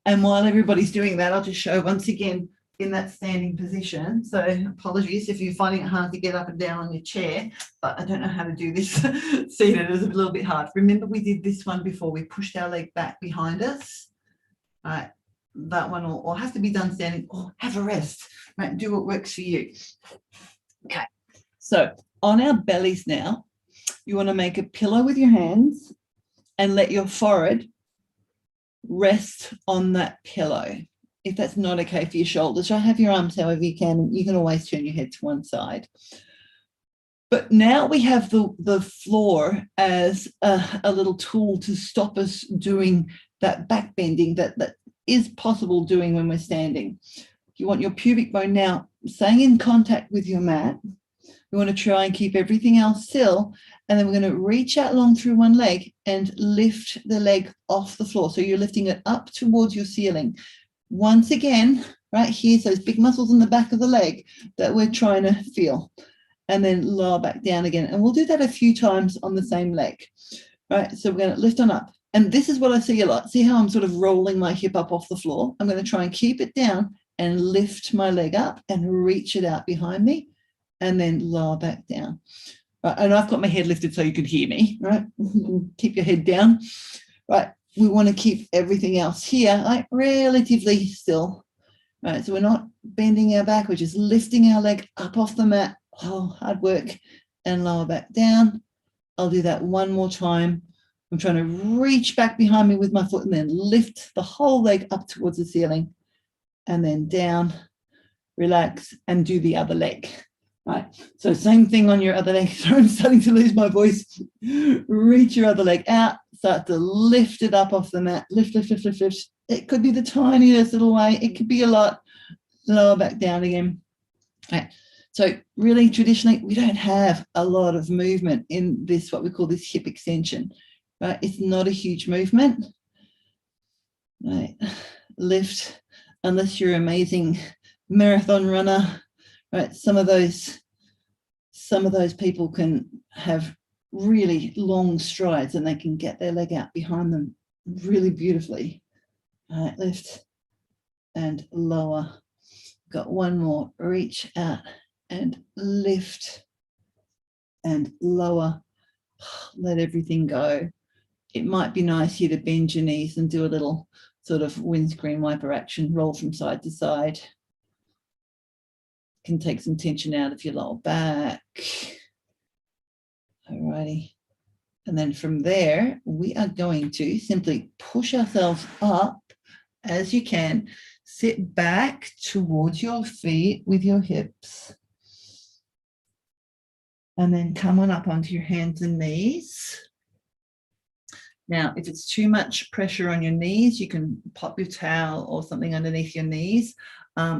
And while everybody's doing that, I'll just show once again in that standing position. So apologies if you're finding it hard to get up and down on your chair, but I don't know how to do this seated. It's a little bit hard. Remember, we did this one before. We pushed our leg back behind us. Right, that one will have to be done standing, or have a rest. Right, do what works for you. Okay, so on our bellies now, you want to make a pillow with your hands and let your forehead rest on that pillow. If that's not okay for your shoulders, have your arms however you can. You can always turn your head to one side. But now we have the floor as a little tool to stop us doing that back bending that is possible doing when we're standing. You want your pubic bone now staying in contact with your mat. We want to try and keep everything else still. And then we're going to reach out long through one leg and lift the leg off the floor. So you're lifting it up towards your ceiling. Once again, right here's those big muscles in the back of the leg that we're trying to feel. And then lower back down again. And we'll do that a few times on the same leg. Right, so we're going to lift on up. And this is what I see a lot. See how I'm sort of rolling my hip up off the floor? I'm going to try and keep it down and lift my leg up and reach it out behind me and then lower back down. Right, and I've got my head lifted so you can hear me, right? Keep your head down. Right, we want to keep everything else here like relatively still. Right, so we're not bending our back, we're just lifting our leg up off the mat. Oh, hard work. And lower back down. I'll do that one more time. I'm trying to reach back behind me with my foot and then lift the whole leg up towards the ceiling and then down, relax, and do the other leg. Right, so same thing on your other leg. Sorry, I'm starting to lose my voice. Reach your other leg out, start to lift it up off the mat. Lift, lift, lift, lift, lift. It could be the tiniest little way. It could be a lot. Lower back down again. Right. So really, traditionally, we don't have a lot of movement in this, what we call this hip extension. Right, it's not a huge movement. Right, lift, unless you're amazing marathon runner, right? Some of those people can have really long strides and they can get their leg out behind them really beautifully. All right, lift and lower. Got one more, reach out and lift and lower. Let everything go. It might be nice here to bend your knees and do a little sort of windscreen wiper action, roll from side to side. Can take some tension out of your lower back. Alrighty. And then from there, we are going to simply push ourselves up as you can. Sit back towards your feet with your hips. And then come on up onto your hands and knees. Now, if it's too much pressure on your knees, you can pop your towel or something underneath your knees.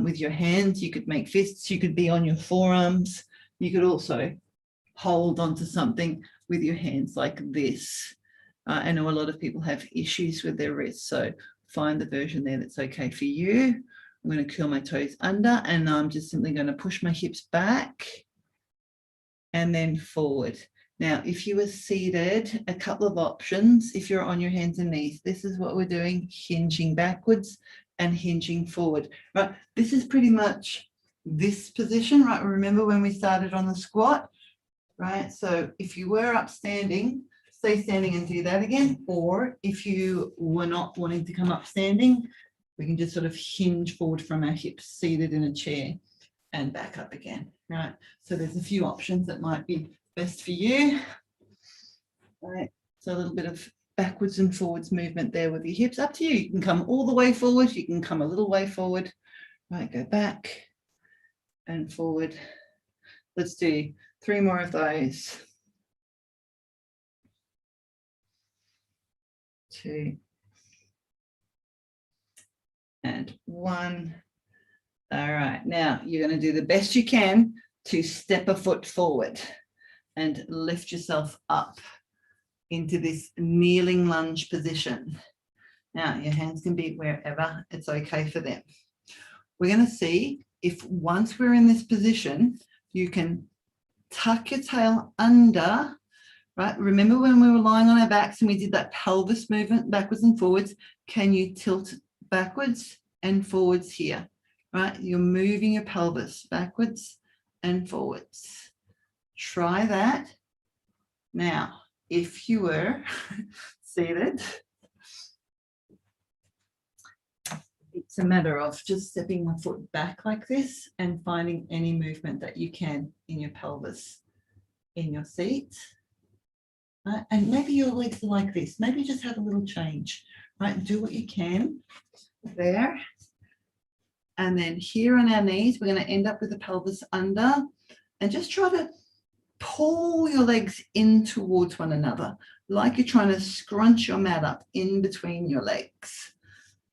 With your hands, you could make fists. You could be on your forearms. You could also hold onto something with your hands like this. I know a lot of people have issues with their wrists, so find the version there that's okay for you. I'm going to curl my toes under, and I'm just simply going to push my hips back and then forward. Now, if you were seated, a couple of options. If you're on your hands and knees, this is what we're doing, hinging backwards and hinging forward, right? This is pretty much this position, right? Remember when we started on the squat, right? So if you were up standing, stay standing and do that again. Or if you were not wanting to come up standing, we can just sort of hinge forward from our hips, seated in a chair and back up again, right? So there's a few options that might be best for you, right? So a little bit of backwards and forwards movement there with your hips. Up to you. You can come all the way forward. You can come a little way forward, right? Go back and forward. Let's do 3 more of those. 2 and 1. All right, now you're going to do the best you can to step a foot forward and lift yourself up into this kneeling lunge position. Now your hands can be wherever, it's okay for them. We're going to see if once we're in this position, you can tuck your tail under, right? Remember when we were lying on our backs and we did that pelvis movement backwards and forwards? Can you tilt backwards and forwards here, right? You're moving your pelvis backwards and forwards. Try that. Now, if you were seated, it's a matter of just stepping one foot back like this and finding any movement that you can in your pelvis, in your seat. Right? And maybe your legs are like this. Maybe just have a little change, right? Do what you can there. And then here on our knees, we're going to end up with the pelvis under, and just try to pull your legs in towards one another, like you're trying to scrunch your mat up in between your legs.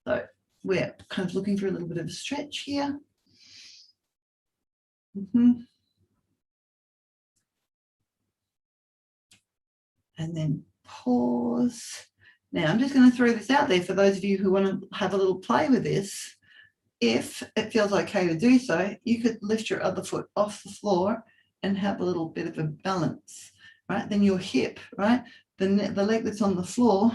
So we're kind of looking for a little bit of a stretch here. And then pause. Now I'm just going to throw this out there for those of you who want to have a little play with this. If it feels okay to do so, you could lift your other foot off the floor and have a little bit of a balance, right? Then your hip, right? The leg that's on the floor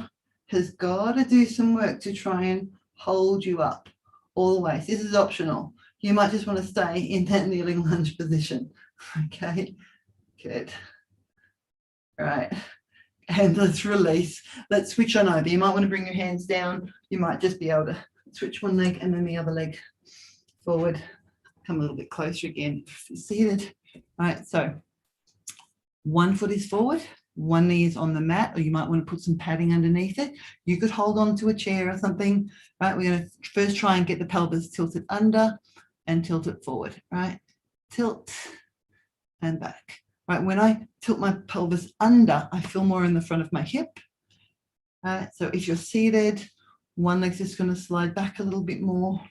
has got to do some work to try and hold you up always. This is optional. You might just want to stay in that kneeling lunge position. Okay, good. All right. And let's release. Let's switch on over. You might want to bring your hands down. You might just be able to switch one leg and then the other leg forward. Come a little bit closer again. Seated. All right, so one foot is forward, one knee is on the mat, or you might want to put some padding underneath it. You could hold on to a chair or something, right? We're going to first try and get the pelvis tilted under and tilt it forward, right? Tilt and back, right? When I tilt my pelvis under, I feel more in the front of my hip, right? So if you're seated, one leg's just going to slide back a little bit more.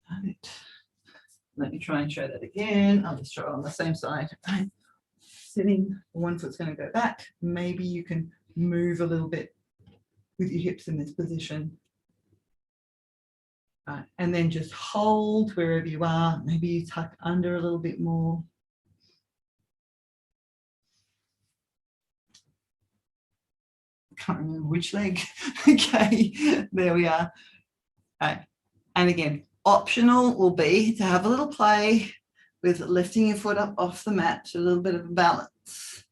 Right. Let me try and show that again. I'll just show it on the same side. Right. Sitting, one foot's going to go back. Maybe you can move a little bit with your hips in this position. Right, and then just hold wherever you are. Maybe you tuck under a little bit more. Can't remember which leg. Okay, there we are. Right. And again, optional will be to have a little play with lifting your foot up off the mat, so a little bit of a balance.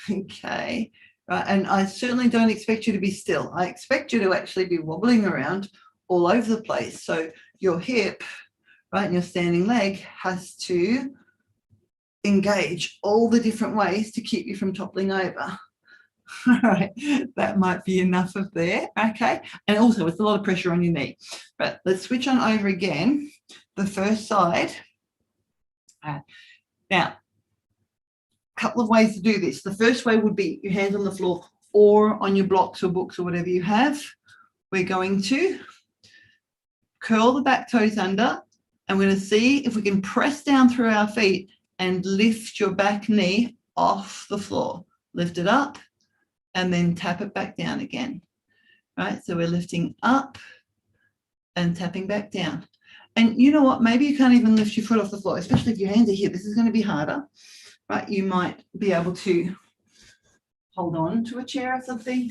Okay, right, and I certainly don't expect you to be still. I expect you to actually be wobbling around all over the place. So your hip, right, and your standing leg has to engage all the different ways to keep you from toppling over. All right, that might be enough of there. Okay, and also it's a lot of pressure on your knee. But let's switch on over again. The first side. Now, a couple of ways to do this. The first way would be your hands on the floor or on your blocks or books or whatever you have. We're going to curl the back toes under, and we're going to see if we can press down through our feet and lift your back knee off the floor. Lift it up and then tap it back down again. Right, so we're lifting up and tapping back down. And you know what, maybe you can't even lift your foot off the floor, especially if your hands are here. This is going to be harder, right? You might be able to hold on to a chair or something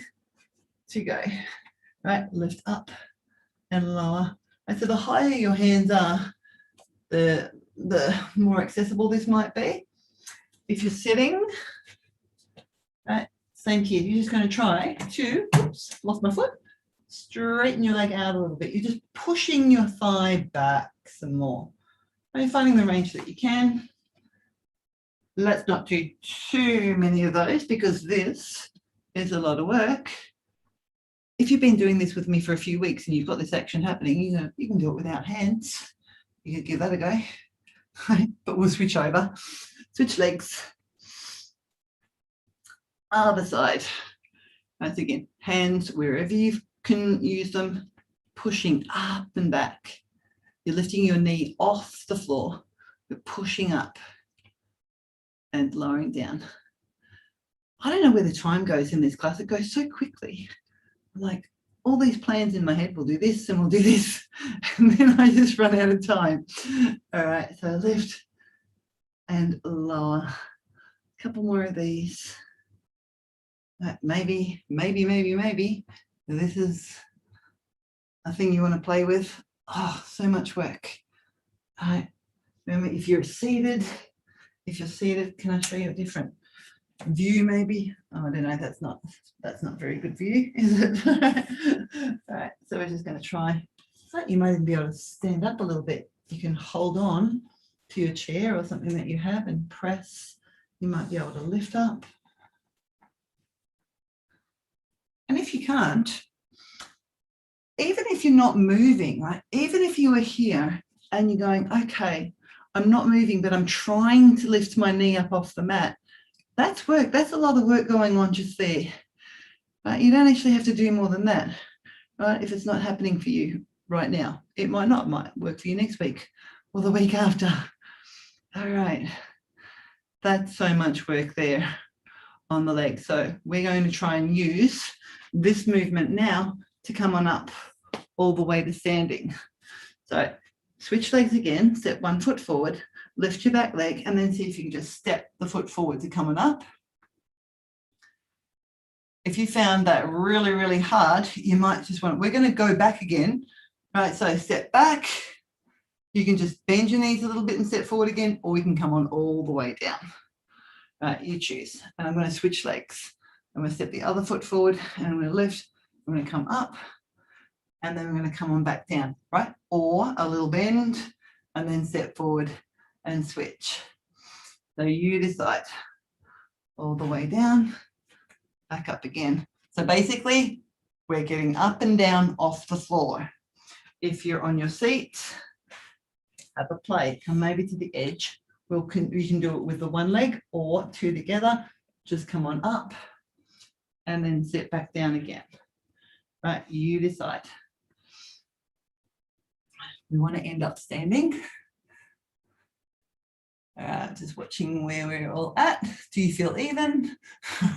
to go, right? Lift up and lower. And so the higher your hands are, the more accessible this might be. If you're sitting, right, same here. You're just going to try to, oops, lost my foot, straighten your leg out a little bit. You're just pushing your thigh back some more. Are you finding the range that you can? Let's not do too many of those because this is a lot of work. If you've been doing this with me for a few weeks and you've got this action happening, you can do it without hands. You can give that a go. But we'll switch over. Switch legs. Other side. Once again, hands wherever you can use them, pushing up and back. You're lifting your knee off the floor, but pushing up and lowering down. I don't know where the time goes in this class. It goes so quickly. Like all these plans in my head, we'll do this and we'll do this. And then I just run out of time. All right, so lift and lower. A couple more of these. Maybe. This is a thing you want to play with. Oh, so much work. All right. Remember, if you're seated, can I show you a different view maybe? Oh, I don't know, that's not very good view, is it? All right, so we're just going to try. So you might even be able to stand up a little bit. You can hold on to your chair or something that you have and press. You might be able to lift up. And if you can't, even if you're not moving, right? Even if you were here and you're going, okay, I'm not moving, but I'm trying to lift my knee up off the mat. That's work. That's a lot of work going on just there. Right? You don't actually have to do more than that, right? If it's not happening for you right now, it might not. It might work for you next week or the week after. All right. That's so much work there on the leg. So we're going to try and use this movement now to come on up all the way to standing. So switch legs again, step one foot forward, lift your back leg, and then see if you can just step the foot forward to come on up. If you found that really, really hard, you might just want, we're going to go back again, right? So step back, you can just bend your knees a little bit and step forward again, or we can come on all the way down. Right, you choose. And I'm going to switch legs. I'm going to step the other foot forward and I'm going to lift. I'm going to come up and then I'm going to come on back down, right? Or a little bend and then step forward and switch. So you decide. All the way down, back up again. So basically, we're getting up and down off the floor. If you're on your seat, have a play. Come maybe to the edge. You can do it with the one leg or two together. Just come on up and then sit back down again. Right, you decide. We want to end up standing. Just watching where we're all at. Do you feel even?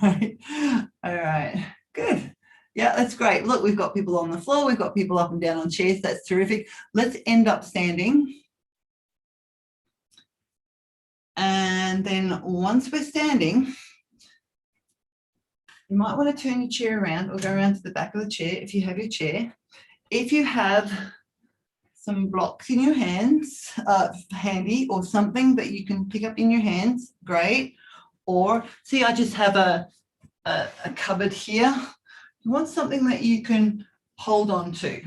All right, good. Yeah, that's great. Look, we've got people on the floor. We've got people up and down on chairs. That's terrific. Let's end up standing. And then once we're standing, you might want to turn your chair around or go around to the back of the chair if you have your chair. If you have some blocks in your hands, handy, or something that you can pick up in your hands, great. Or see, I just have a cupboard here. You want something that you can hold on to.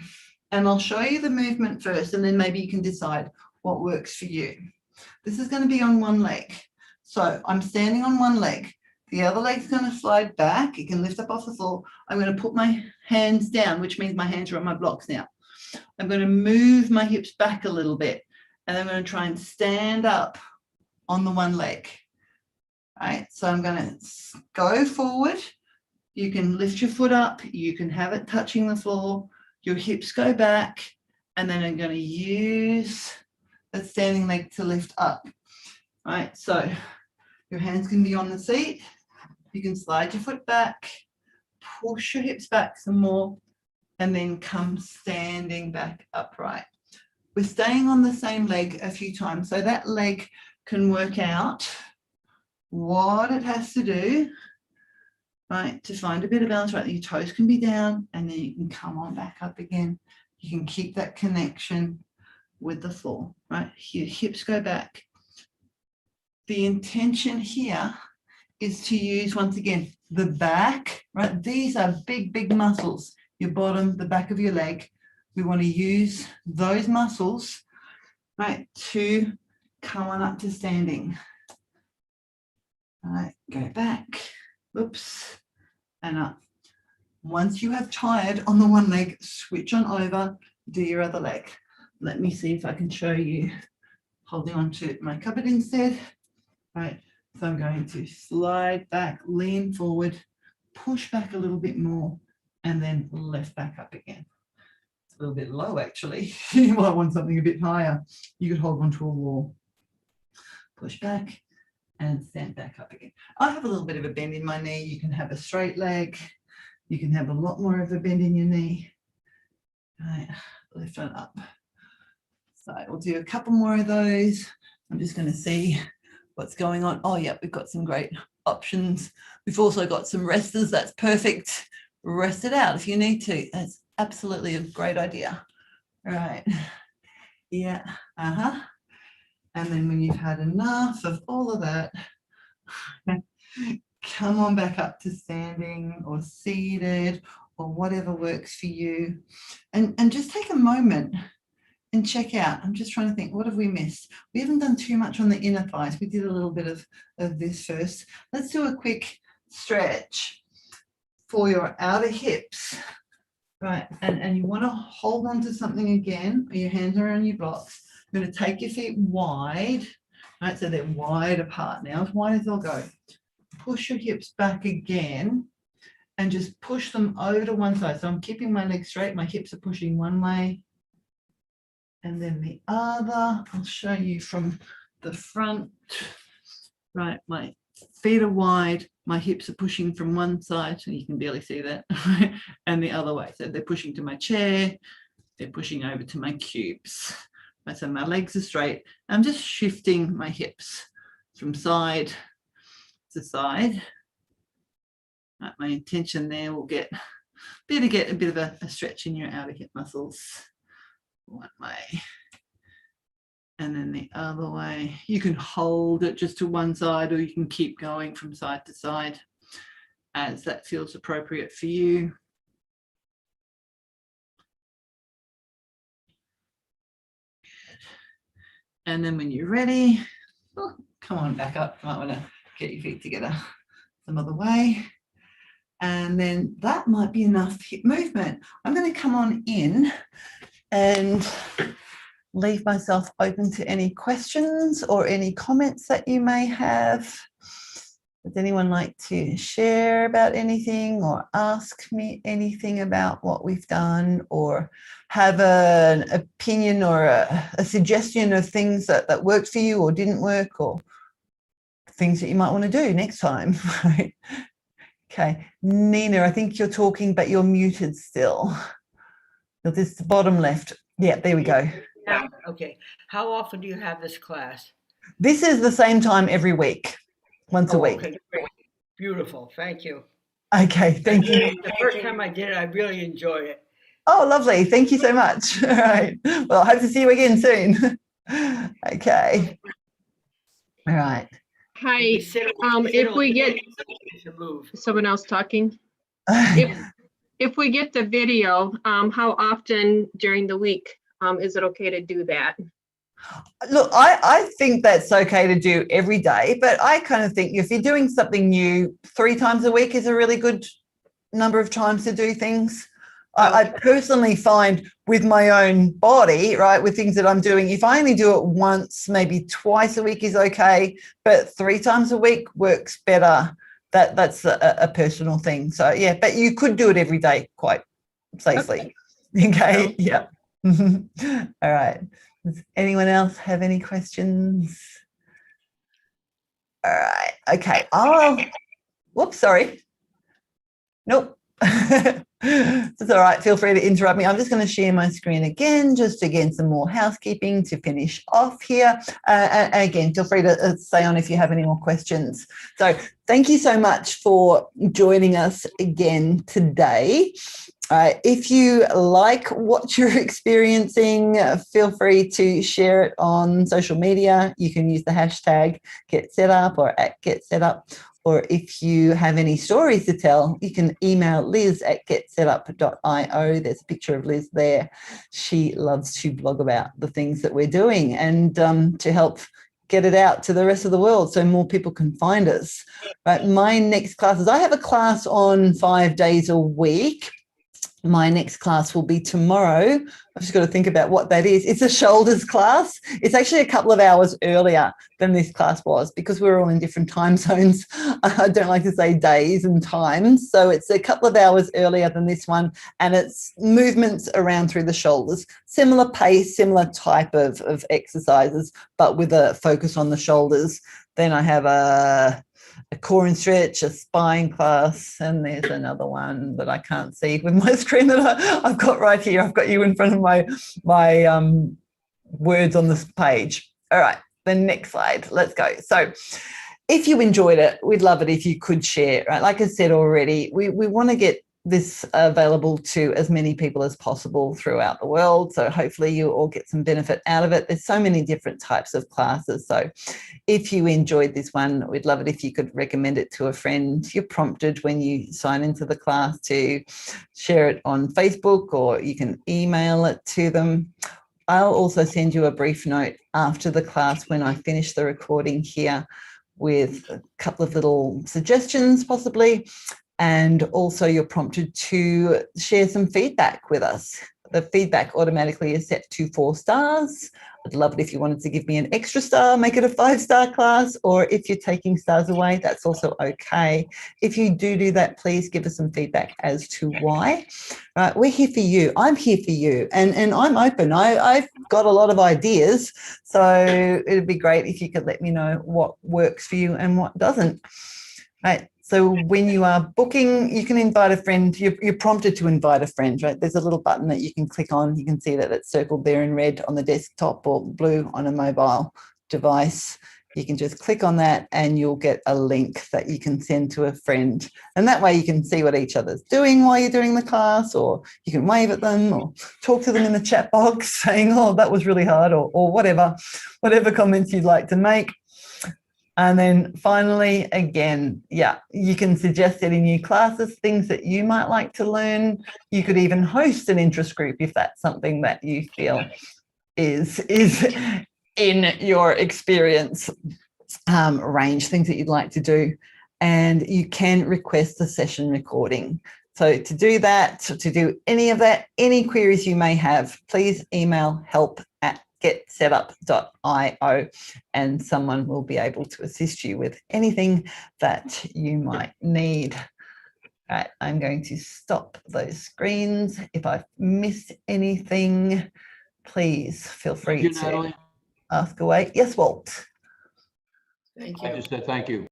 And I'll show you the movement first, and then maybe you can decide what works for you. This is going to be on one leg. So I'm standing on one leg. The other leg's going to slide back. It can lift up off the floor. I'm going to put my hands down, which means my hands are on my blocks now. I'm going to move my hips back a little bit, and I'm going to try and stand up on the one leg. All right, so I'm going to go forward. You can lift your foot up. You can have it touching the floor. Your hips go back, and then I'm going to use the standing leg to lift up. All right, so your hands can be on the seat. You can slide your foot back, push your hips back some more, and then come standing back upright. We're staying on the same leg a few times, so that leg can work out what it has to do, right, to find a bit of balance, right? Your toes can be down, and then you can come on back up again. You can keep that connection with the floor, right? Your hips go back. The intention here is to use, once again, the back, right? These are big, big muscles. Your bottom, the back of your leg. We want to use those muscles, right, to come on up to standing. All right, go back, oops, and up. Once you have tired on the one leg, switch on over, do your other leg. Let me see if I can show you holding on to my cupboard instead. Right, so I'm going to slide back, lean forward, push back a little bit more, and then lift back up again. It's a little bit low, actually. You might want something a bit higher. You could hold onto a wall. Push back and stand back up again. I have a little bit of a bend in my knee. You can have a straight leg. You can have a lot more of a bend in your knee. All right, lift on up. So we'll do a couple more of those. I'm just going to see what's going on. Oh, yeah, we've got some great options. We've also got some resters. That's perfect. Rest it out if you need to. That's absolutely a great idea. All right. Yeah. And then when you've had enough of all of that, come on back up to standing or seated or whatever works for you. And just take a moment and check out. I'm just trying to think, what have we missed? We haven't done too much on the inner thighs. We did a little bit of this first. Let's do a quick stretch for your outer hips, right? And you want to hold on to something again, or your hands are on your blocks. You're going to take your feet wide, right? So they're wide apart now, as wide as they'll go. Push your hips back again and just push them over to one side. So I'm keeping my legs straight. My hips are pushing one way and then the other. I'll show you from the front. Right, my feet are wide. My hips are pushing from one side, so you can barely see that, and the other way. So they're pushing to my chair. They're pushing over to my cubes. Right, so my legs are straight. I'm just shifting my hips from side to side. Right, my intention there will get a bit of a stretch in your outer hip muscles. One way. And then the other way. You can hold it just to one side, or you can keep going from side to side as that feels appropriate for you. And then when you're ready, come on back up. You might want to get your feet together some other way. And then that might be enough hip movement. I'm going to come on in and leave myself open to any questions or any comments that you may have. Would anyone like to share about anything or ask me anything about what we've done, or have an opinion or a suggestion of things that worked for you or didn't work, or things that you might want to do next time? Right? Okay, Nina, I think you're talking, but you're muted still. This bottom left. Yeah, there we go. Yeah, okay. How often do you have this class? This is the same time every week, once a week. Okay, great. Beautiful. Thank you. Okay, thank you. The first time I did it, I really enjoyed it. Oh, lovely. Thank you so much. All right. Well, I hope to see you again soon. Okay. All right. Hi, Sit if we get to move. someone else talking, if we get the video, how often during the week is it okay to do that? Look, I think that's okay to do every day, but I kind of think if you're doing something new 3 times a week is a really good number of times to do things. I personally find with my own body, right, with things that I'm doing, if I only do it once, maybe twice a week is okay, but 3 times a week works better. That's a personal thing. So, yeah, but you could do it every day quite safely. Okay, yeah. All right. Does anyone else have any questions? All right. Okay. Whoops, sorry. Nope. It's all right. Feel free to interrupt me. I'm just going to share my screen again, just again, some more housekeeping to finish off here. And again, feel free to stay on if you have any more questions. So thank you so much for joining us again today. If you like what you're experiencing, feel free to share it on social media. You can use the hashtag GetSetUp or @GetSetUp. Or if you have any stories to tell, you can email liz@getsetup.io. There's a picture of Liz there. She loves to blog about the things that we're doing and to help get it out to the rest of the world so more people can find us. Right, my next classes, I have a class on 5 days a week. My next class will be tomorrow. I've just got to think about what that is. It's a shoulders class. It's actually a couple of hours earlier than this class was because we're all in different time zones. I don't like to say days and times. So it's a couple of hours earlier than this one, and it's movements around through the shoulders. Similar pace, similar type of exercises, but with a focus on the shoulders. Then I have a core and stretch, a spine class, and there's another one that I can't see with my screen that I've got right here. I've got you in front of my words on this page. All right, the next slide. Let's go. So if you enjoyed it, we'd love it if you could share. Right, like I said already, we want to get this available to as many people as possible throughout the world. So hopefully you all get some benefit out of it. There's so many different types of classes. So if you enjoyed this one, we'd love it if you could recommend it to a friend. You're prompted when you sign into the class to share it on Facebook, or you can email it to them. I'll also send you a brief note after the class when I finish the recording here with a couple of little suggestions possibly. And also you're prompted to share some feedback with us. The feedback automatically is set to 4 stars. I'd love it if you wanted to give me an extra star, make it a 5-star class, or if you're taking stars away, that's also okay. If you do that, please give us some feedback as to why. Right, we're here for you. I'm here for you, and I'm open. I've got a lot of ideas, so it'd be great if you could let me know what works for you and what doesn't. Right. So when you are booking, you can invite a friend. You're prompted to invite a friend, right? There's a little button that you can click on. You can see that it's circled there in red on the desktop or blue on a mobile device. You can just click on that and you'll get a link that you can send to a friend. And that way you can see what each other's doing while you're doing the class, or you can wave at them or talk to them in the chat box saying, oh, that was really hard, or whatever comments you'd like to make. And then finally, again, yeah, you can suggest any new classes, things that you might like to learn. You could even host an interest group if that's something that you feel is in your experience range, things that you'd like to do. And you can request a session recording. So to do that, to do any of that, any queries you may have, please email help@getsetup.io and someone will be able to assist you with anything that you might need. All right, I'm going to stop those screens. If I've missed anything, please feel free to Natalie. ask away. Yes, Walt. Thank I you. just said thank you.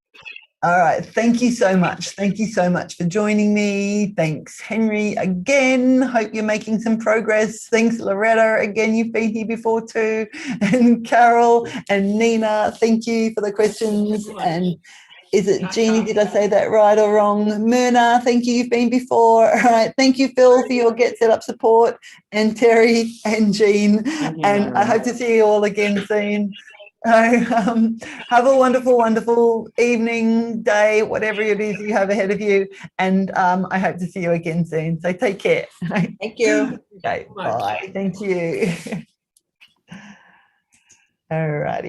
All right. Thank you so much. Thank you so much for joining me. Thanks, Henry, again. Hope you're making some progress. Thanks, Loretta. Again, you've been here before too. And Carol and Nina, thank you for the questions. And is it Jeannie? Did I say that right or wrong? Myrna, thank you. You've been before. All right. Thank you, Phil, for your Get Set Up support. And Terry and Jean. Thank you, And I Mary. hope to see you all again soon. Have a wonderful, wonderful evening, day, whatever it is you have ahead of you. And I hope to see you again soon. So take care. Thank you. Okay, Much. bye. Thank you. All righty.